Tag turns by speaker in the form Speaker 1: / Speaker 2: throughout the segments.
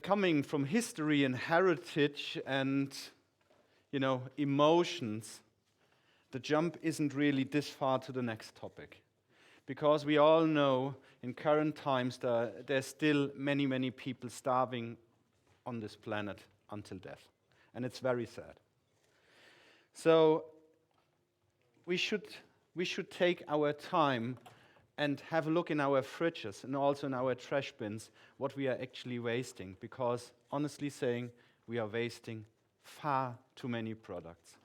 Speaker 1: coming from history and heritage and, emotions, the jump isn't really this far to the next topic. Because we all know in current times there's still many, many people starving on this planet until death. And it's very sad. So we should take our time and have a look in our fridges and also in our trash bins what we are actually wasting. Because honestly saying, we are wasting far too many products.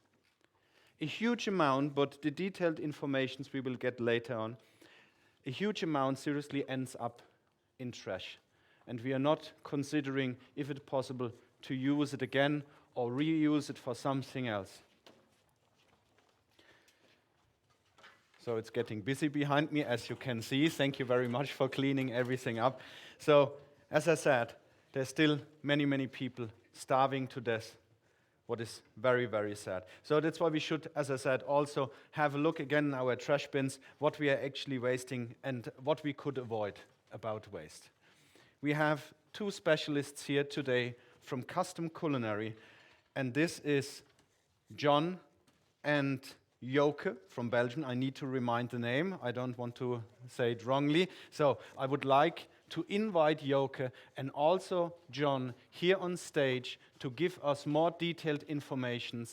Speaker 1: A huge amount, but the detailed information we will get later on, a huge amount seriously ends up in trash. And we are not considering if it's possible to use it again or reuse it for something else. So it's getting busy behind me, as you can see. Thank you very much for cleaning everything up. So, as I said, there's still many, many people starving to death, what is very, very sad. So that's why we should, as I said, also have a look again in our trash bins, what we are actually wasting and what we could avoid about waste. We have two specialists here today from Custom Culinary, and this is John and Joke from Belgium. I need to remind the name. I don't want to say it wrongly. So I would like to invite Joke and also John here on stage to give us more detailed information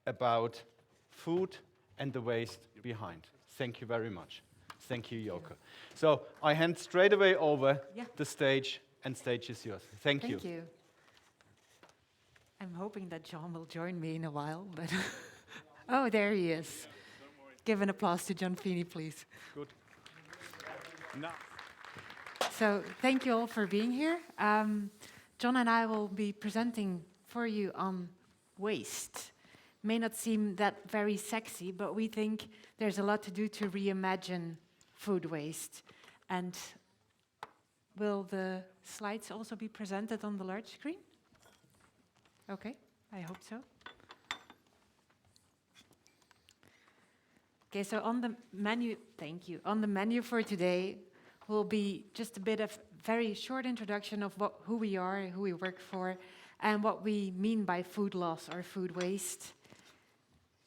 Speaker 1: about food and the waste behind. Thank you very much. Thank you, Joke. So I hand straight away over the stage, and stage is yours. Thank you.
Speaker 2: Thank you. I'm hoping that John will join me in a while, but oh, there he is. Give an applause to John Feeney, please.
Speaker 1: Good. No.
Speaker 2: So thank you all for being here. John and I will be presenting for you on waste. May not seem that very sexy, but we think there's a lot to do to reimagine food waste. And will the slides also be presented on the large screen? Okay, I hope so. Okay, so on the menu, thank you. On the menu for today will be just a bit of very short introduction of who we are, who we work for, and what we mean by food loss or food waste.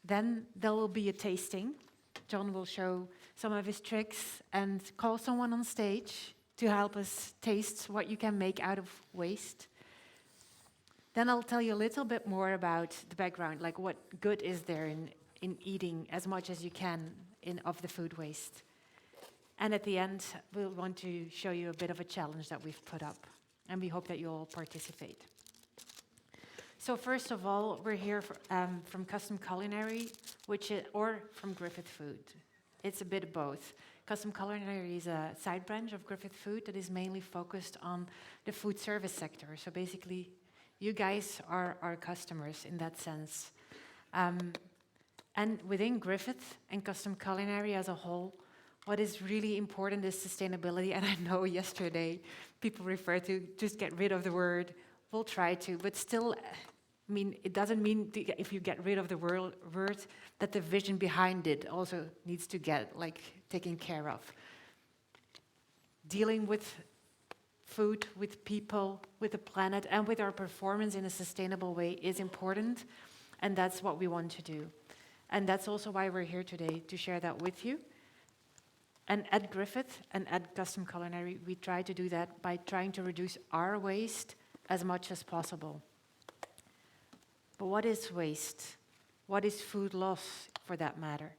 Speaker 2: Then there will be a tasting. John will show some of his tricks and call someone on stage to help us taste what you can make out of waste. Then I'll tell you a little bit more about the background, like what good is there in eating as much as you can of the food waste. And at the end, we'll want to show you a bit of a challenge that we've put up, and we hope that you all participate. So first of all, we're here from Custom Culinary, or from Griffith Food. It's a bit of both. Custom Culinary is a side branch of Griffith Food that is mainly focused on the food service sector. So basically, you guys are our customers in that sense. And within Griffith and Custom Culinary as a whole, what is really important is sustainability. And I know yesterday people refer to just get rid of the word. We'll try to, but still, I mean, it doesn't mean if you get rid of the word that the vision behind it also needs to get taken care of. Dealing with food, with people, with the planet, and with our performance in a sustainable way is important, and that's what we want to do. And that's also why we're here today, to share that with you. And at Griffith and at Custom Culinary, we try to do that by trying to reduce our waste as much as possible. But what is waste? What is food loss, for that matter?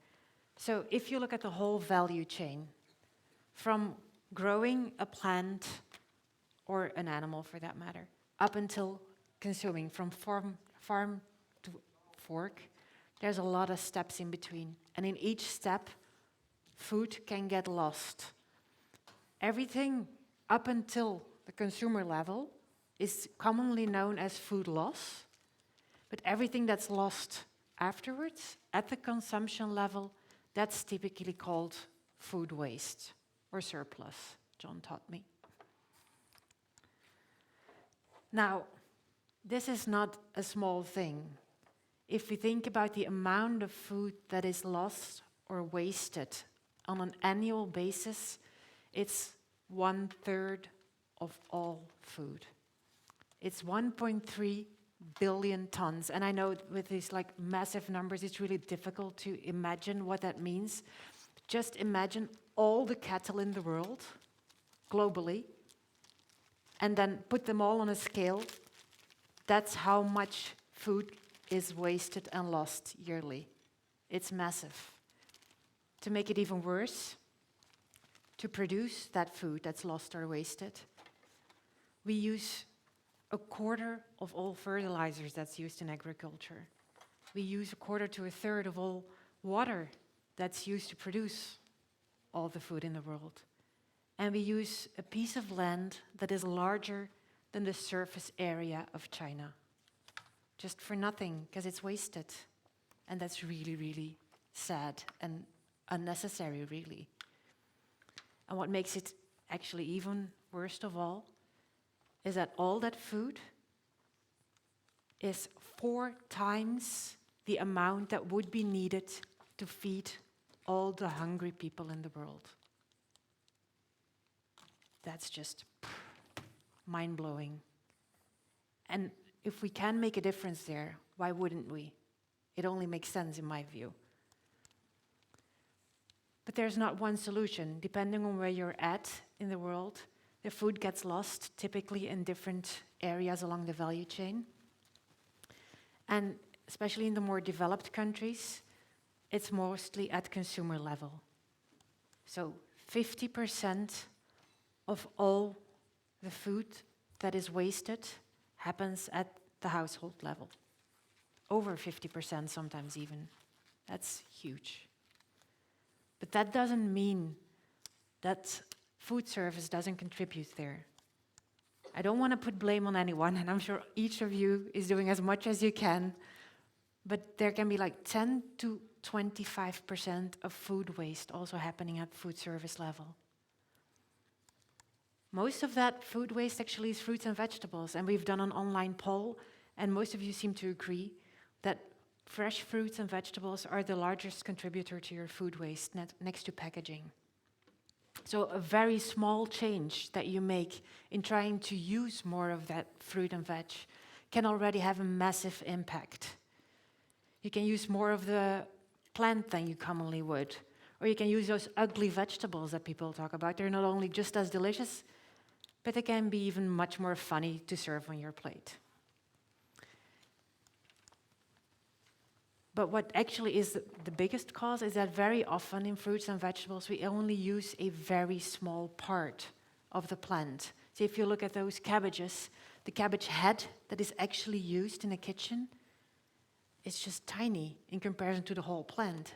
Speaker 2: So if you look at the whole value chain, from growing a plant or an animal, for that matter, up until consuming, from farm to fork, there's a lot of steps in between. And in each step, food can get lost. Everything up until the consumer level is commonly known as food loss, but everything that's lost afterwards, at the consumption level, that's typically called food waste or surplus, John taught me. Now, this is not a small thing. If we think about the amount of food that is lost or wasted on an annual basis, it's 1/3 of all food. It's 1.3 billion tons. And I know with these like massive numbers, it's really difficult to imagine what that means. Just imagine all the cattle in the world, globally, and then put them all on a scale. That's how much food is wasted and lost yearly. It's massive. To make it even worse, to produce that food that's lost or wasted, we use a quarter of all fertilizers that's used in agriculture. We use a quarter to a third of all water that's used to produce all the food in the world. And we use a piece of land that is larger than the surface area of China. Just for nothing, because it's wasted. And that's really, really sad and unnecessary, really. And what makes it actually even worst of all is that all that food is 4 times the amount that would be needed to feed all the hungry people in the world. That's just mind-blowing. And if we can make a difference there, why wouldn't we? It only makes sense in my view. But there's not one solution. Depending on where you're at in the world, the food gets lost, typically in different areas along the value chain. And especially in the more developed countries, it's mostly at consumer level. So 50% of all the food that is wasted happens at the household level. Over 50% sometimes even. That's huge. But that doesn't mean that food service doesn't contribute there. I don't want to put blame on anyone, and I'm sure each of you is doing as much as you can, but there can be like 10 to 25% of food waste also happening at food service level. Most of that food waste actually is fruits and vegetables, and we've done an online poll, and most of you seem to agree that fresh fruits and vegetables are the largest contributor to your food waste next to packaging. So a very small change that you make in trying to use more of that fruit and veg can already have a massive impact. You can use more of the plant than you commonly would, or you can use those ugly vegetables that people talk about. They're not only just as delicious, but they can be even much more funny to serve on your plate. But what actually is the biggest cause is that very often in fruits and vegetables, we only use a very small part of the plant. So if you look at those cabbages, the cabbage head that is actually used in a kitchen, it's just tiny in comparison to the whole plant.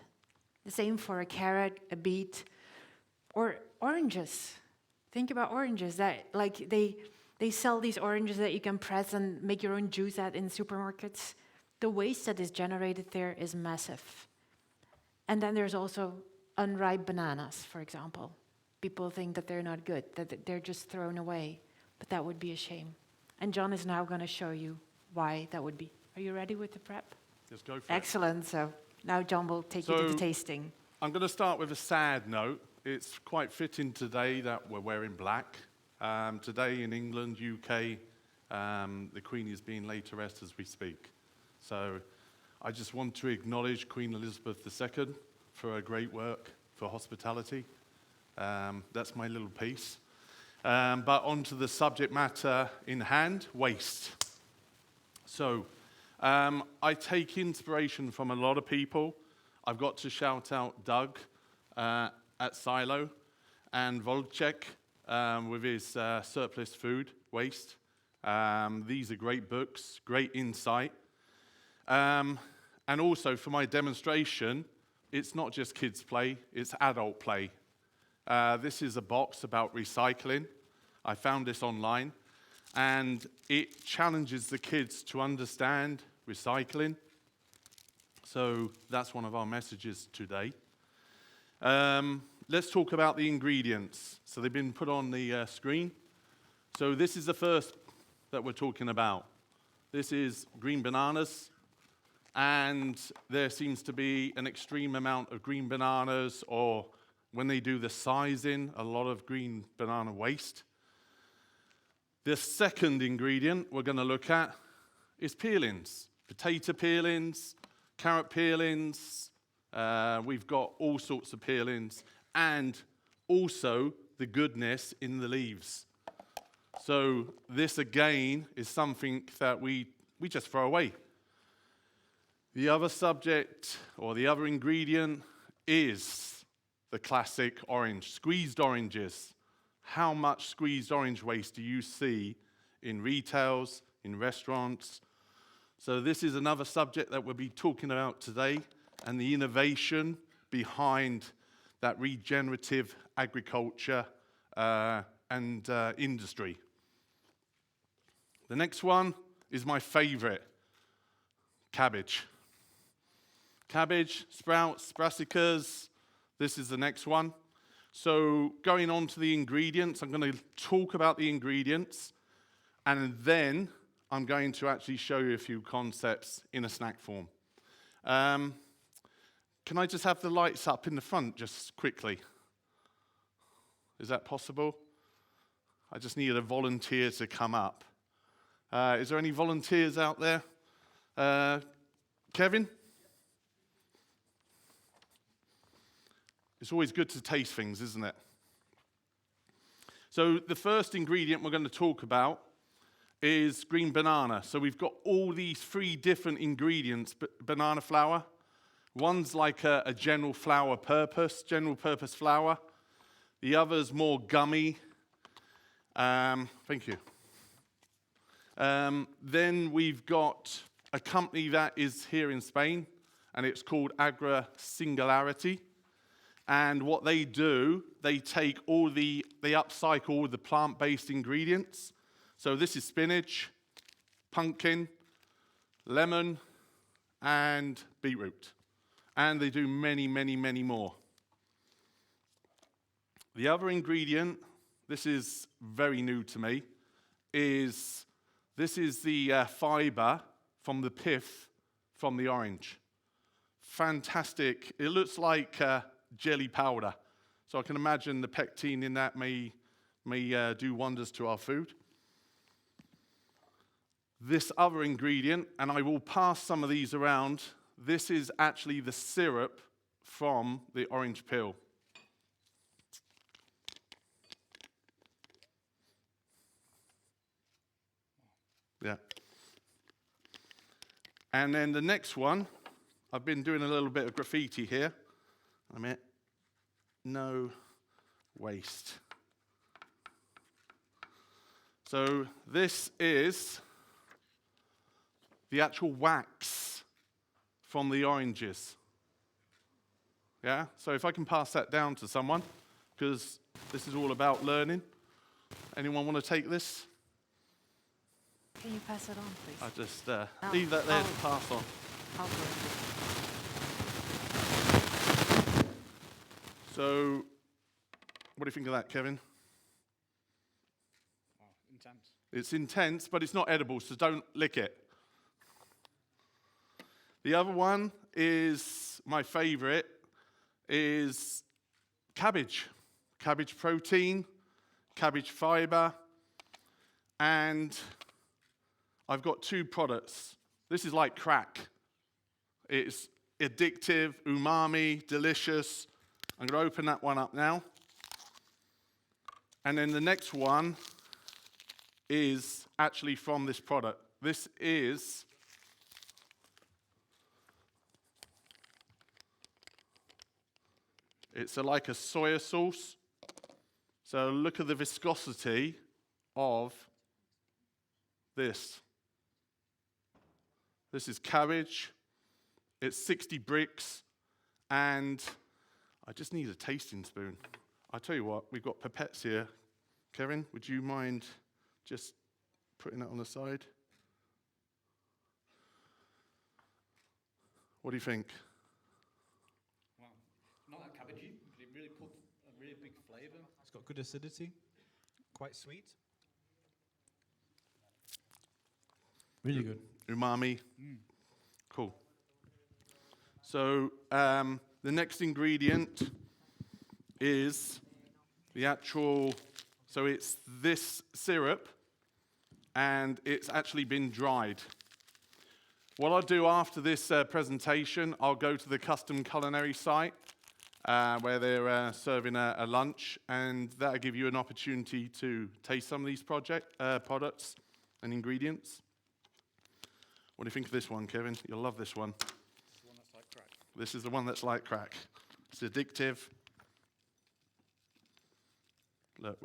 Speaker 2: The same for a carrot, a beet, or oranges. Think about oranges. That like they sell these oranges that you can press and make your own juice at in supermarkets. The waste that is generated there is massive. And then there's also unripe bananas, for example. People think that they're not good, that they're just thrown away. But that would be a shame. And John is now going to show you why that would be. Are you ready with the prep?
Speaker 3: Let's go for
Speaker 2: Excellent. So now John will take you to the tasting.
Speaker 3: I'm going to start with a sad note. It's quite fitting today that we're wearing black. Today in England, UK, the Queen is being laid to rest as we speak. So I just want to acknowledge Queen Elizabeth II for her great work for hospitality. That's my little piece. But on to the subject matter in hand, waste. So I take inspiration from a lot of people. I've got to shout out Doug at Silo and Volchek with his surplus food waste. These are great books, great insight. And also for my demonstration, it's not just kids play, it's adult play. This is a box about recycling. I found this online, and it challenges the kids to understand recycling. So that's one of our messages today. Let's talk about the ingredients. So they've been put on the screen. So this is the first that we're talking about. This is green bananas. And there seems to be an extreme amount of green bananas, or when they do the sizing, a lot of green banana waste. The second ingredient we're going to look at is peelings. Potato peelings, carrot peelings. We've got all sorts of peelings, and also the goodness in the leaves. So this, again, is something that we just throw away. The other subject, or the other ingredient, is the classic orange, squeezed oranges. How much squeezed orange waste do you see in retails, in restaurants? So this is another subject that we'll be talking about today, and the innovation behind that regenerative agriculture and industry. The next one is my favorite, cabbage. Cabbage, sprouts, brassicas, this is the next one. So going on to the ingredients, I'm going to talk about the ingredients, and then I'm going to actually show you a few concepts in a snack form. Can I just have the lights up in the front just quickly? Is that possible? I just need a volunteer to come up. Is there any volunteers out there? Kevin? It's always good to taste things, isn't it? So the first ingredient we're going to talk about is green banana. So we've got all these 3 different ingredients, banana flour. One's like a general purpose flour. The other's more gummy. Thank you. Then we've got a company that is here in Spain, and it's called Agra Singularity. And what they do, they take they upcycle all the plant-based ingredients. So this is spinach, pumpkin, lemon, and beetroot. And they do many, many, many more. The other ingredient, this is very new to me, is the fiber from the pith from the orange. Fantastic. It looks like jelly powder. So I can imagine the pectin in that may do wonders to our food. This other ingredient, and I will pass some of these around, this is actually the syrup from the orange peel. Yeah. And then the next one, I've been doing a little bit of graffiti here. No waste. So this is the actual wax from the oranges. Yeah? So if I can pass that down to someone, because this is all about learning. Anyone want to take this?
Speaker 2: Can you pass it on, please?
Speaker 3: I just leave that there to pass on.
Speaker 2: I'll do it.
Speaker 3: So, what do you think of that, Kevin?
Speaker 4: Oh, intense.
Speaker 3: It's intense, but it's not edible, so don't lick it. The other one is, my favorite, is cabbage. Cabbage protein, cabbage fiber, and I've got 2 products. This is like crack. It's addictive, umami, delicious. I'm going to open that one up now. And then the next one is actually from this product. This is like a soya sauce. So look at the viscosity of this. This is cabbage. It's 60 bricks, and I just need a tasting spoon. I'll tell you what, we've got pipettes here. Kevin, would you mind just putting that on the side? What do you think?
Speaker 4: Wow. Not that cabbagey, but it really puts a really big flavour. It's got good acidity, quite sweet. Really good.
Speaker 3: Umami. Cool. So the next ingredient is the actual, so it's this syrup, and it's actually been dried. What I'll do after this presentation, I'll go to the Custom Culinary site where they're serving a lunch, and that'll give you an opportunity to taste some of these products and ingredients. What do you think of this one, Kevin? You'll love this one.
Speaker 4: It's the one that's like crack.
Speaker 3: This is the one that's like crack. It's addictive. Look,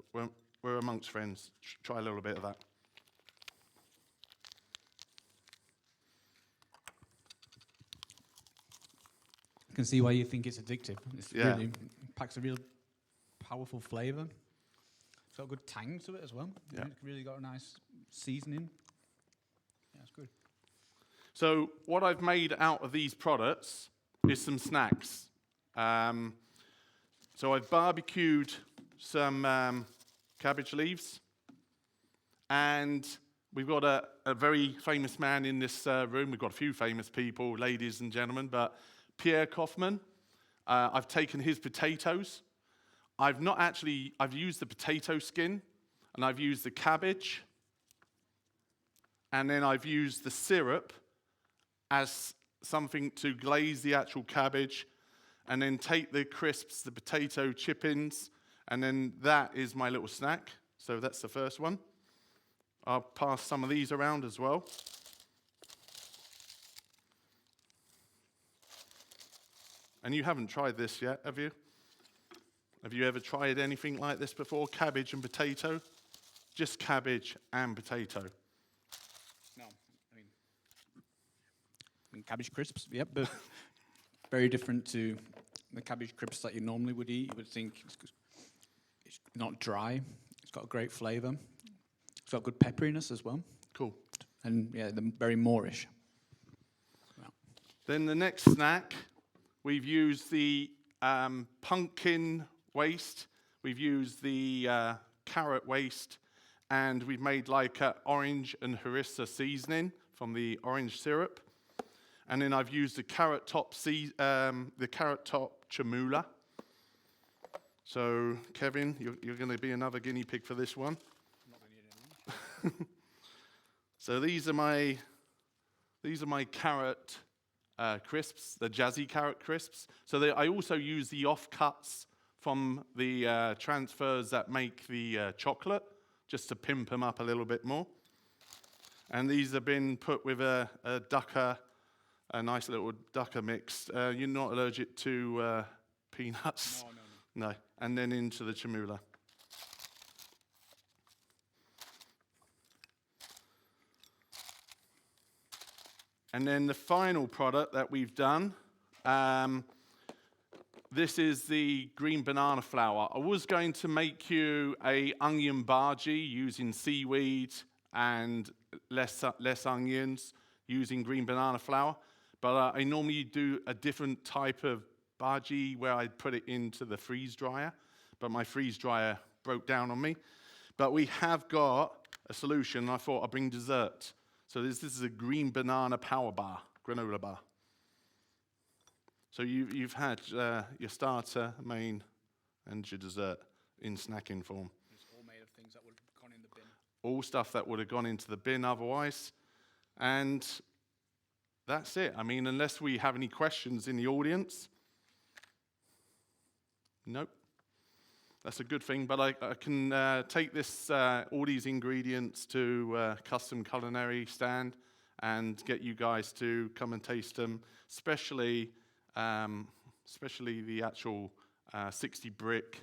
Speaker 3: we're amongst friends. Try a little bit of that.
Speaker 4: I can see why you think it's addictive. It's
Speaker 3: Yeah.
Speaker 4: really packs a real powerful flavour. It's got a good tang to it as well.
Speaker 3: Yeah.
Speaker 4: It's really got a nice seasoning. Yeah, it's good.
Speaker 3: So what I've made out of these products is some snacks. So I've barbecued some cabbage leaves, and we've got a very famous man in this room. We've got a few famous people, ladies and gentlemen, but Pierre Kaufman. I've taken his potatoes. I've used the potato skin, and I've used the cabbage, and then I've used the syrup as something to glaze the actual cabbage, and then take the crisps, the potato chip-ins, and then that is my little snack. So that's the first one. I'll pass some of these around as well. And you haven't tried this yet, have you? Have you ever tried anything like this before? Cabbage and potato? Just cabbage and potato.
Speaker 4: No, I mean cabbage crisps, yep, but very different to the cabbage crisps that you normally would eat. You would think it's not dry. It's got a great flavour. It's got good pepperiness as well.
Speaker 3: Cool.
Speaker 4: And yeah, they're very Moorish. Well,
Speaker 3: Then the next snack, we've used the pumpkin waste, we've used the carrot waste, and we've made like orange and harissa seasoning from the orange syrup. And then I've used the carrot top chamula. So Kevin, you're going to be another guinea pig for this one.
Speaker 4: I'm not going to eat it.
Speaker 3: So these are my carrot crisps, the jazzy carrot crisps. So I also use the offcuts from the transfers that make the chocolate, just to pimp them up a little bit more. And these have been put with a nice little ducker mix. You're not allergic to peanuts?
Speaker 4: No.
Speaker 3: No. And then into the chamula. And then the final product that we've done, this is the green banana flour. I was going to make you a onion bhaji using seaweed and less onions using green banana flour, but I normally do a different type of bhaji where I put it into the freeze dryer, but my freeze dryer broke down on me. But we have got a solution, and I thought I'd bring dessert. So this is a green banana power bar, granola bar. So you've had your starter, main, and your dessert in snacking form.
Speaker 4: It's all made of things that would have gone in the bin.
Speaker 3: All stuff that would have gone into the bin otherwise. And that's it. I mean, unless we have any questions in the audience. Nope. That's a good thing, but I can take this, all these ingredients to Custom Culinary stand and get you guys to come and taste them, especially the actual 60 brick,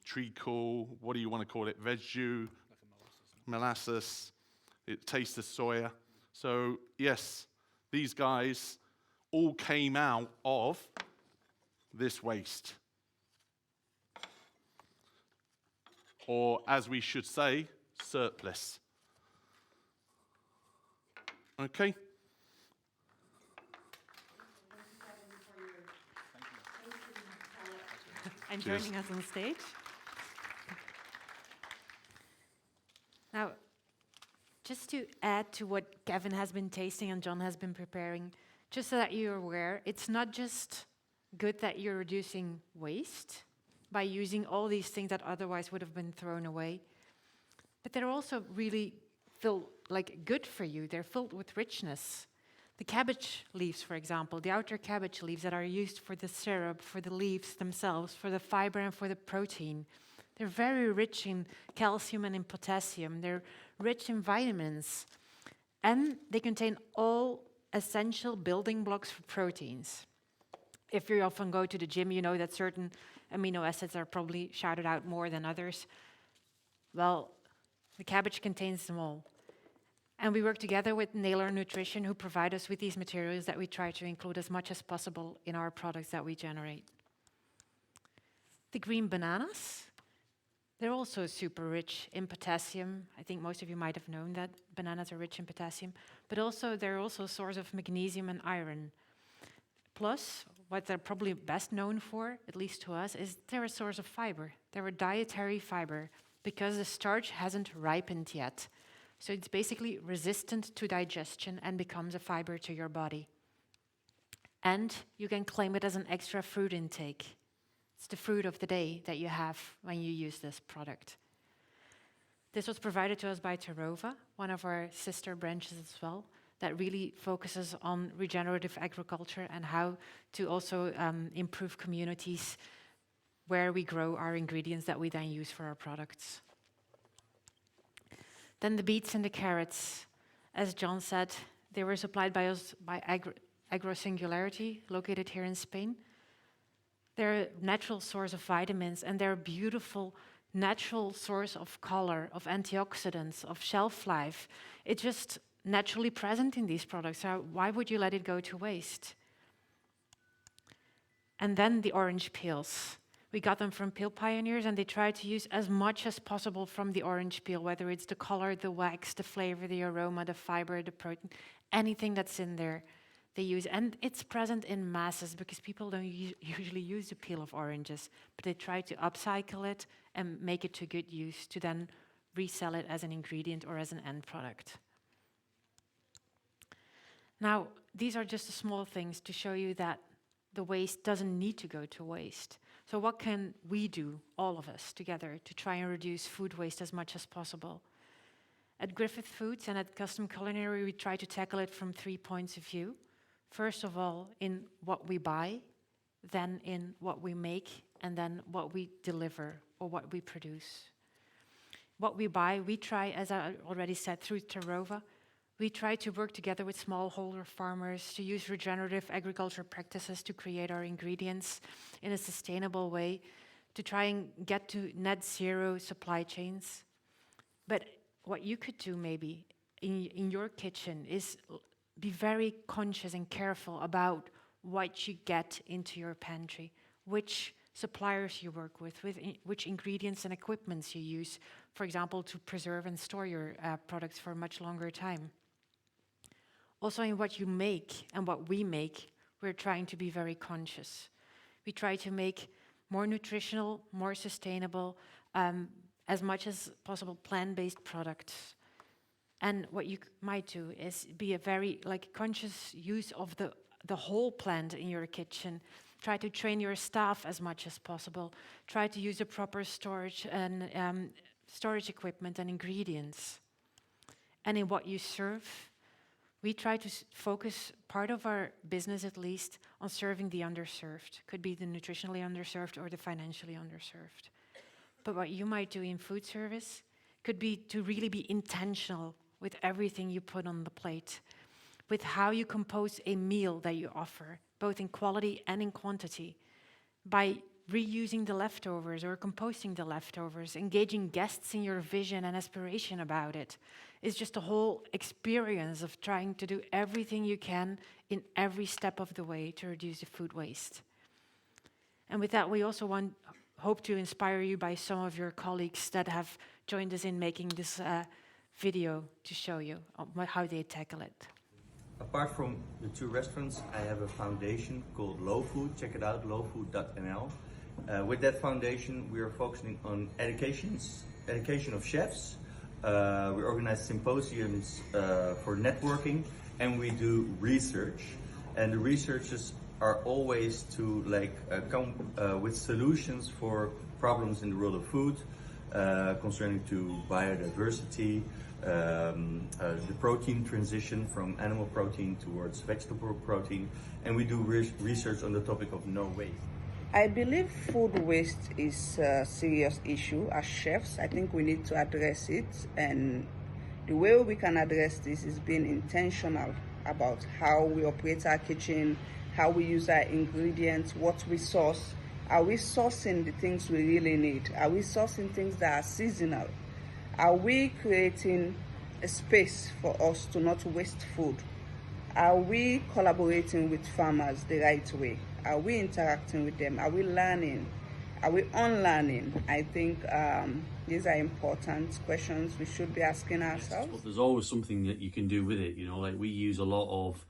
Speaker 3: treacle, what do you want to call it, veg jus,
Speaker 4: Like a
Speaker 3: molasses, it tastes of soya. So yes, these guys all came out of this waste. Or, as we should say, surplus. Okay?
Speaker 2: And
Speaker 3: Cheers.
Speaker 2: joining us on stage. Now, just to add to what Kevin has been tasting and John has been preparing, just so that you're aware, it's not just good that you're reducing waste by using all these things that otherwise would have been thrown away, but they're also really feel like good for you. They're filled with richness. The cabbage leaves, for example, the outer cabbage leaves that are used for the syrup, for the leaves themselves, for the fiber and for the protein. They're very rich in calcium and in potassium. They're rich in vitamins. And they contain all essential building blocks for proteins. If you often go to the gym, you know that certain amino acids are probably shouted out more than others. Well, the cabbage contains them all. And we work together with Naylor Nutrition, who provide us with these materials that we try to include as much as possible in our products that we generate. The green bananas, they're also super rich in potassium. I think most of you might have known that bananas are rich in potassium, but also they're also a source of magnesium and iron. Plus, what they're probably best known for, at least to us, is they're a source of fiber. They're a dietary fiber because the starch hasn't ripened yet. So it's basically resistant to digestion and becomes a fiber to your body. And you can claim it as an extra fruit intake. It's the fruit of the day that you have when you use this product. This was provided to us by Terova, one of our sister branches as well, that really focuses on regenerative agriculture and how to also improve communities where we grow our ingredients that we then use for our products. Then the beets and the carrots. As John said, they were supplied by us by AgroSingularity, located here in Spain. They're a natural source of vitamins, and they're a beautiful natural source of color, of antioxidants, of shelf life. It's just naturally present in these products, so why would you let it go to waste? And then the orange peels. We got them from Peel Pioneers, and they try to use as much as possible from the orange peel, whether it's the color, the wax, the flavor, the aroma, the fiber, the protein, anything that's in there, they use. And it's present in masses because people don't usually use the peel of oranges, but they try to upcycle it and make it to good use to then resell it as an ingredient or as an end product. Now, these are just the small things to show you that the waste doesn't need to go to waste. So what can we do, all of us, together to try and reduce food waste as much as possible? At Griffith Foods and at Custom Culinary, we try to tackle it from 3 points of view. First of all, in what we buy, then in what we make, and then what we deliver or what we produce. What we buy, we try, as I already said, through Terova, we try to work together with smallholder farmers to use regenerative agriculture practices to create our ingredients in a sustainable way, to try and get to net zero supply chains. But what you could do maybe in your kitchen is be very conscious and careful about what you get into your pantry, which suppliers you work with which ingredients and equipments you use, for example, to preserve and store your products for a much longer time. Also in what you make and what we make, we're trying to be very conscious. We try to make more nutritional, more sustainable, as much as possible plant-based products. And what you might do is be a very conscious use of the whole plant in your kitchen. Try to train your staff as much as possible. Try to use the proper storage and storage equipment and ingredients. And in what you serve, we try to focus part of our business, at least, on serving the underserved. Could be the nutritionally underserved or the financially underserved. But what you might do in food service could be to really be intentional with everything you put on the plate, with how you compose a meal that you offer, both in quality and in quantity, by reusing the leftovers or composting the leftovers, engaging guests in your vision and aspiration about it. It's just a whole experience of trying to do everything you can in every step of the way to reduce the food waste. And with that, we also hope to inspire you by some of your colleagues that have joined us in making this video to show you how they tackle it.
Speaker 5: Apart from the two restaurants, I have a foundation called Low Food. Check it out, lowfood.nl. With that foundation, we are focusing on education of chefs. We organize symposiums for networking, and we do research. And the researchers are always to come with solutions for problems in the world of food. concerning to biodiversity, the protein transition from animal protein towards vegetable protein, and we do research on the topic of no waste.
Speaker 6: I believe food waste is a serious issue. As chefs, I think we need to address it, and the way we can address this is being intentional about how we operate our kitchen, how we use our ingredients, what we source. Are we sourcing the things we really need? Are we sourcing things that are seasonal? Are we creating a space for us to not waste food? Are we collaborating with farmers the right way? Are we interacting with them? Are we learning? Are we unlearning? I think these are important questions we should be asking ourselves.
Speaker 7: But there's always something that you can do with it, you know, like we use a lot of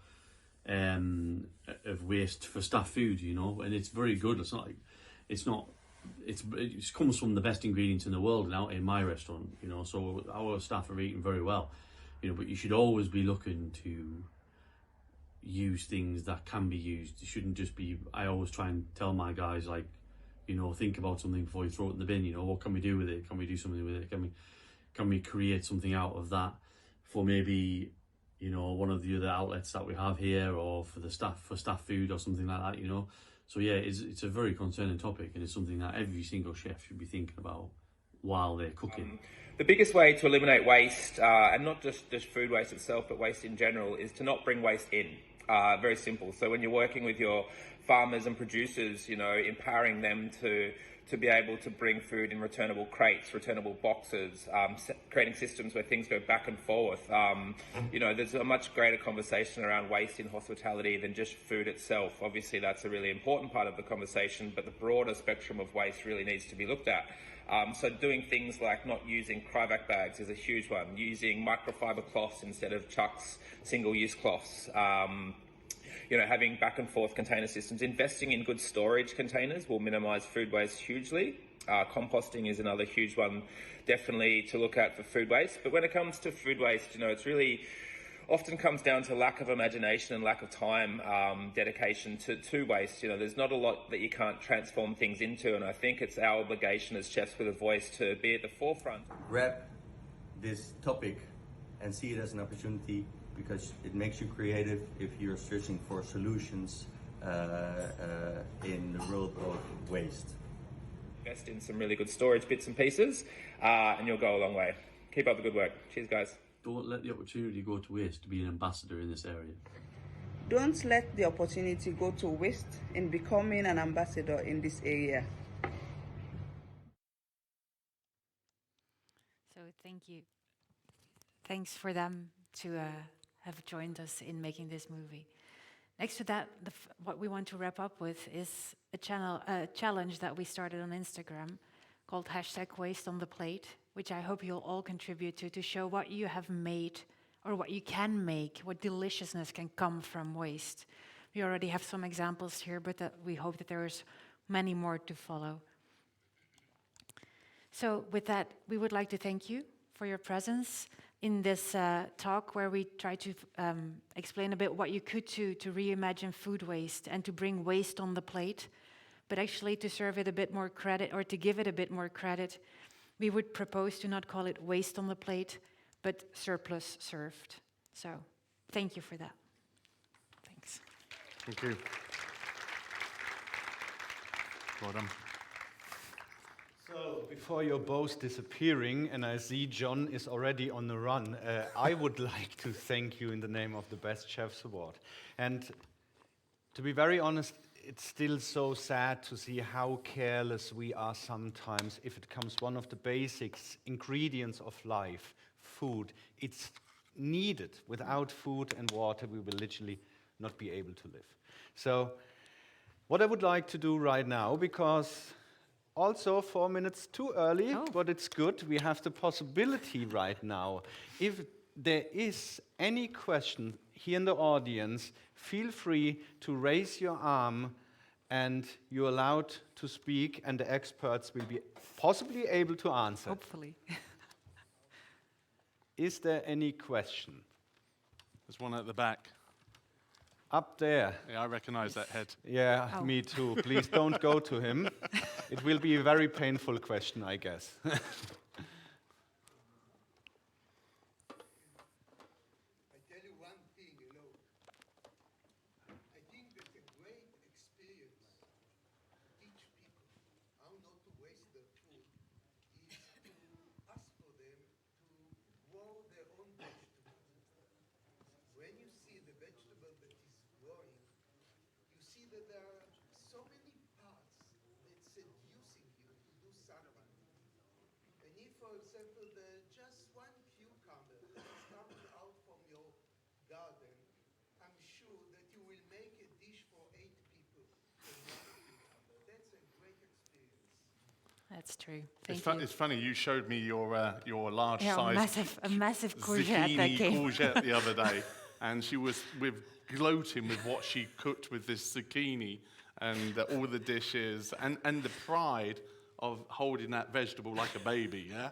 Speaker 7: waste for staff food, you know, and it's very good. It comes from the best ingredients in the world now in my restaurant, you know, so our staff are eating very well, you know, but you should always be looking to use things that can be used. It shouldn't just be, I always try and tell my guys, like, you know, think about something before you throw it in the bin, you know, what can we do with it? Can we do something with it? Can we create something out of that for maybe, you know, one of the other outlets that we have here, or for staff food or something like that, you know? So yeah, it's a very concerning topic, and it's something that every single chef should be thinking about while they're cooking.
Speaker 8: The biggest way to eliminate waste, and not just food waste itself, but waste in general, is to not bring waste in. Very simple. So when you're working with your farmers and producers, you know, empowering them to be able to bring food in returnable crates, returnable boxes, creating systems where things go back and forth. You know, there's a much greater conversation around waste in hospitality than just food itself. Obviously, that's a really important part of the conversation, but the broader spectrum of waste really needs to be looked at. So doing things like not using Cryovac bags is a huge one, using microfiber cloths instead of Chuck's single-use cloths, you know, having back and forth container systems. Investing in good storage containers will minimise food waste hugely. Composting is another huge one, definitely to look at for food waste. But when it comes to food waste, you know, it's really often comes down to lack of imagination and lack of time, dedication to waste. You know, there's not a lot that you can't transform things into, and I think it's our obligation as chefs with a voice to be at the forefront.
Speaker 5: Grab this topic and see it as an opportunity, because it makes you creative if you're searching for solutions in the world of waste.
Speaker 8: Invest in some really good storage bits and pieces, and you'll go a long way. Keep up the good work. Cheers, guys.
Speaker 7: Don't let the opportunity go to waste to be an ambassador in this area.
Speaker 6: Don't let the opportunity go to waste in becoming an ambassador in this area.
Speaker 2: So thank you. Thanks for them to have joined us in making this movie. Next to that, what we want to wrap up with is a challenge that we started on Instagram called #WasteOnThePlate, which I hope you'll all contribute to show what you have made or what you can make, what deliciousness can come from waste. We already have some examples here, but we hope that there's many more to follow. So with that, we would like to thank you for your presence in this talk, where we try to explain a bit what you could do to reimagine food waste and to bring waste on the plate, but actually to serve it a bit more credit, or to give it a bit more credit. We would propose to not call it waste on the plate, but surplus served. So thank you for that. Thanks.
Speaker 3: Thank you. Well done.
Speaker 1: So, before you're both disappearing, and I see John is already on the run, I would like to thank you in the name of the Best Chefs Award. And to be very honest, it's still so sad to see how careless we are sometimes if it comes one of the basics, ingredients of life, food. It's needed. Without food and water, we will literally not be able to live. So, what I would like to do right now, because also 4 minutes too early, but it's good. We have the possibility right now. If there is any question here in the audience, feel free to raise your arm and you're allowed to speak, and the experts will be possibly able to answer.
Speaker 2: Hopefully.
Speaker 1: Is there any question?
Speaker 3: There's one at the back.
Speaker 1: Up there.
Speaker 3: Yeah, I recognize that head.
Speaker 1: Yeah,
Speaker 2: Oh.
Speaker 1: me too. Please don't go to him. It will be a very painful question, I guess.
Speaker 9: I tell you one thing, I think that's a great experience to teach people how not to waste their food is to ask for them to grow their own vegetables. When you see the vegetable that is growing, you see that there are so many parts that's seducing you to do something. And if, for example, there's just one cucumber that is coming out from your garden, I'm sure that you will make a dish for 8 people from one cucumber. That's a great experience.
Speaker 2: That's true.
Speaker 3: It's,
Speaker 2: Thank you.
Speaker 3: it's funny, you showed me your large
Speaker 2: Yeah,
Speaker 3: size
Speaker 2: a massive courgette that
Speaker 3: zucchini
Speaker 2: came.
Speaker 3: courgette the other day, and she was gloating with what she cooked with this zucchini and all the dishes and the pride of holding that vegetable like a baby, yeah?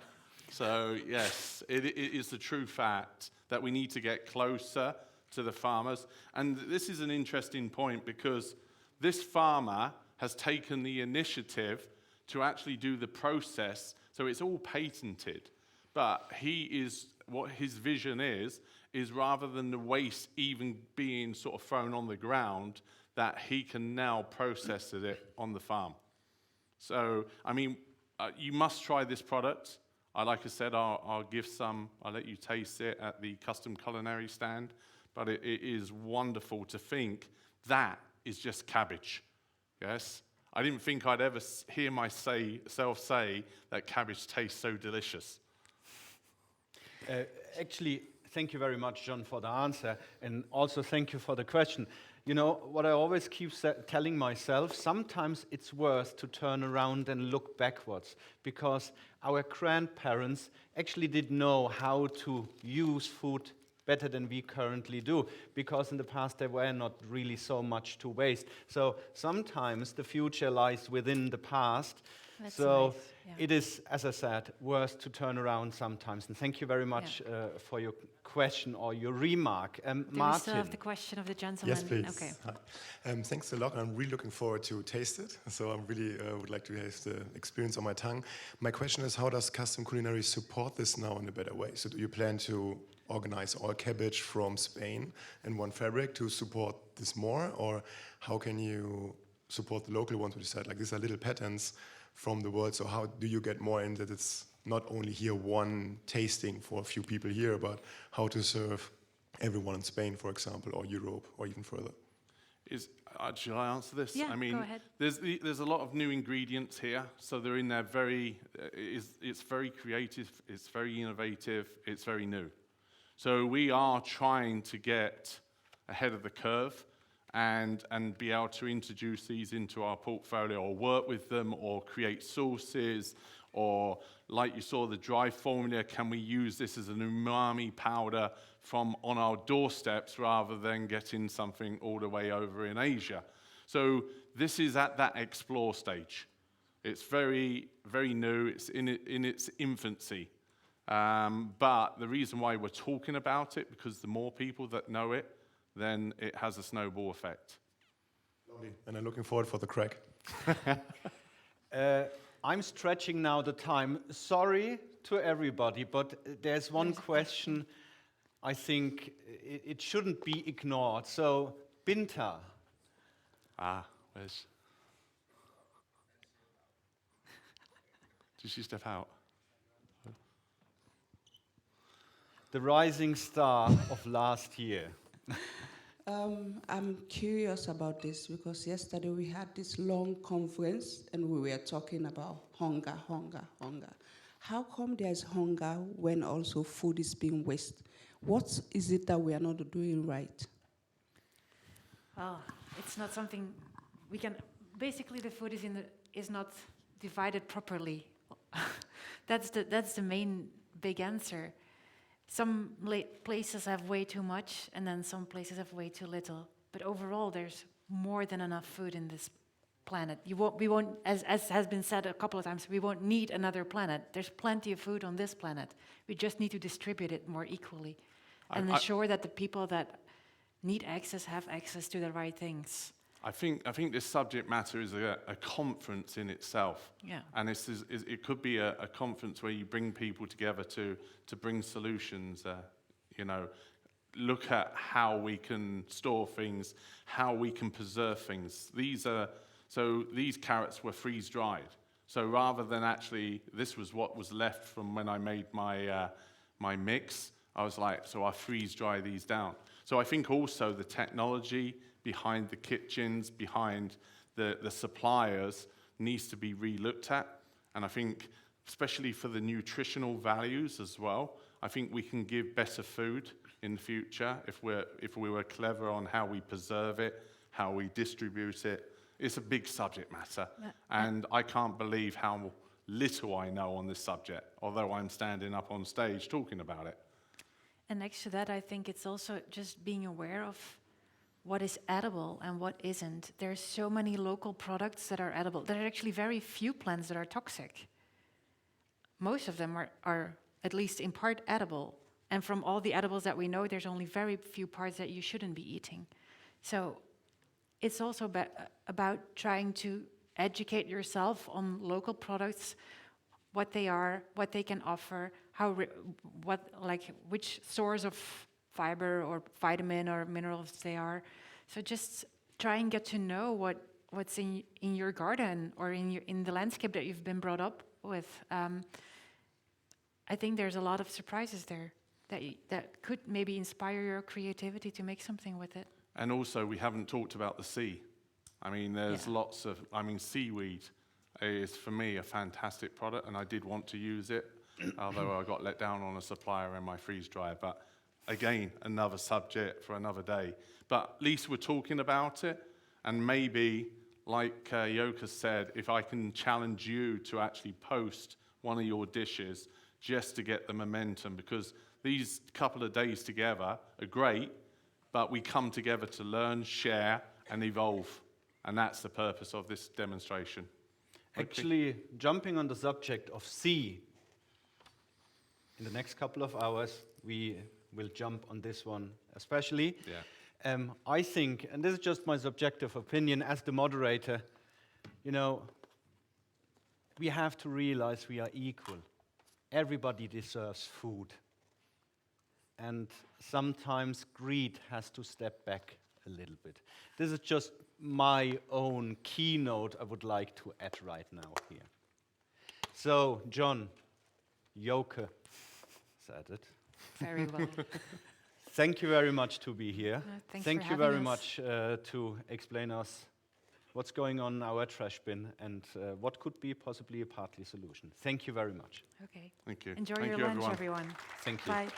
Speaker 3: So, yes, it is the true fact that we need to get closer to the farmers. And this is an interesting point because this farmer has taken the initiative to actually do the process, so it's all patented. But what his vision is rather than the waste even being sort of thrown on the ground, that he can now process it on the farm. So, I mean, you must try this product. Like I said, I'll give some, I'll let you taste it at the custom culinary stand, but it is wonderful to think that is just cabbage, yes? I didn't think I'd ever hear myself say that cabbage tastes so delicious.
Speaker 1: Actually, thank you very much, John, for the answer, and also thank you for the question. You know, what I always keep telling myself, sometimes it's worth to turn around and look backwards, because our grandparents actually did know how to use food better than we currently do, because in the past there were not really so much to waste. So sometimes the future lies within the past.
Speaker 2: That's
Speaker 1: so
Speaker 2: nice, yeah.
Speaker 1: it is, as I said, worth to turn around sometimes. And thank you very much for your question or your remark.
Speaker 2: Do we still
Speaker 1: Martin.
Speaker 2: have the question of the gentleman?
Speaker 10: Yes, please.
Speaker 2: Okay.
Speaker 10: Hi. Thanks a lot. I'm really looking forward to taste it. So I really would like to have the experience on my tongue. My question is, how does Custom Culinary support this now in a better way? So do you plan to organize all cabbage from Spain in one fabric to support this more? Or how can you support the local ones who decide, like, these are little patterns from the world, so how do you get more in that it's not only here one tasting for a few people here, but how to serve everyone in Spain, for example, or Europe, or even further?
Speaker 3: Shall I answer this?
Speaker 2: Yeah,
Speaker 3: I mean,
Speaker 2: go ahead.
Speaker 3: there's a lot of new ingredients here, so they're in there it's very creative, it's very innovative, it's very new. So we are trying to get ahead of the curve and be able to introduce these into our portfolio or work with them or create sauces, or like you saw the dry formula, can we use this as an umami powder from on our doorsteps rather than getting something all the way over in Asia. So this is at that explore stage. It's very, very new, it's in its infancy. But the reason why we're talking about it, because the more people that know it, then it has a snowball effect.
Speaker 10: Lovely. And I'm looking forward for the crack.
Speaker 1: I'm stretching now the time. Sorry to everybody, but there's one question I think it shouldn't be ignored. So, Binta.
Speaker 3: Where's... Did she step out?
Speaker 1: The rising star of last year.
Speaker 6: I'm curious about this because yesterday we had this long conference and we were talking about hunger. How come there's hunger when also food is being wasted? What is it that we are not doing right?
Speaker 2: Well, it's not something we can. Basically, the food is not divided properly. That's the main big answer. Some places have way too much, and then some places have way too little. But overall, there's more than enough food in this planet. We won't, as has been said a couple of times, we won't need another planet. There's plenty of food on this planet. We just need to distribute it more equally, and ensure that the people that need access have access to the right things.
Speaker 3: I think this subject matter is a conference in itself.
Speaker 2: Yeah.
Speaker 3: And it could be a conference where you bring people together to bring solutions, look at how we can store things, how we can preserve things. These carrots were freeze-dried. So rather than actually, this was what was left from when I made my mix, I was like, so I freeze-dry these down. So I think also the technology behind the kitchens, behind the suppliers, needs to be re-looked at. And I think, especially for the nutritional values as well, I think we can give better food in the future if we were clever on how we preserve it, how we distribute it. It's a big subject matter, and I can't believe how little I know on this subject, although I'm standing up on stage talking about it.
Speaker 2: And next to that, I think it's also just being aware of what is edible and what isn't. There's so many local products that are edible. There are actually very few plants that are toxic. Most of them are at least in part edible. And from all the edibles that we know, there's only very few parts that you shouldn't be eating. So it's also about trying to educate yourself on local products, what they are, what they can offer, which source of fiber or vitamin or minerals they are. So just try and get to know what's in your garden or in the landscape that you've been brought up with. I think there's a lot of surprises there that could maybe inspire your creativity to make something with it.
Speaker 3: And also, we haven't talked about the sea. I mean, there's lots of, seaweed is, for me, a fantastic product, and I did want to use it, although I got let down on a supplier and my freeze dryer. But again, another subject for another day. But at least we're talking about it, and maybe, like Joka said, if I can challenge you to actually post one of your dishes just to get the momentum, because these couple of days together are great, but we come together to learn, share, and evolve. And that's the purpose of this demonstration.
Speaker 1: Actually, jumping on the subject of sea, in the next couple of hours, we will jump on this one especially.
Speaker 3: Yeah.
Speaker 1: I think, and this is just my subjective opinion as the moderator, we have to realize we are equal. Everybody deserves food. And sometimes greed has to step back a little bit. This is just my own keynote I would like to add right now here. So, John, Joka said it.
Speaker 2: Very well.
Speaker 1: Thank you very much to be here.
Speaker 2: Thank
Speaker 1: you very much to explain us what's going on in our trash bin and what could be possibly a partly solution. Thank you very much.
Speaker 2: Okay.
Speaker 3: Thank you.
Speaker 2: Enjoy
Speaker 3: Thank
Speaker 2: your
Speaker 3: you,
Speaker 2: lunch, everyone.
Speaker 1: Thank you.
Speaker 2: Bye.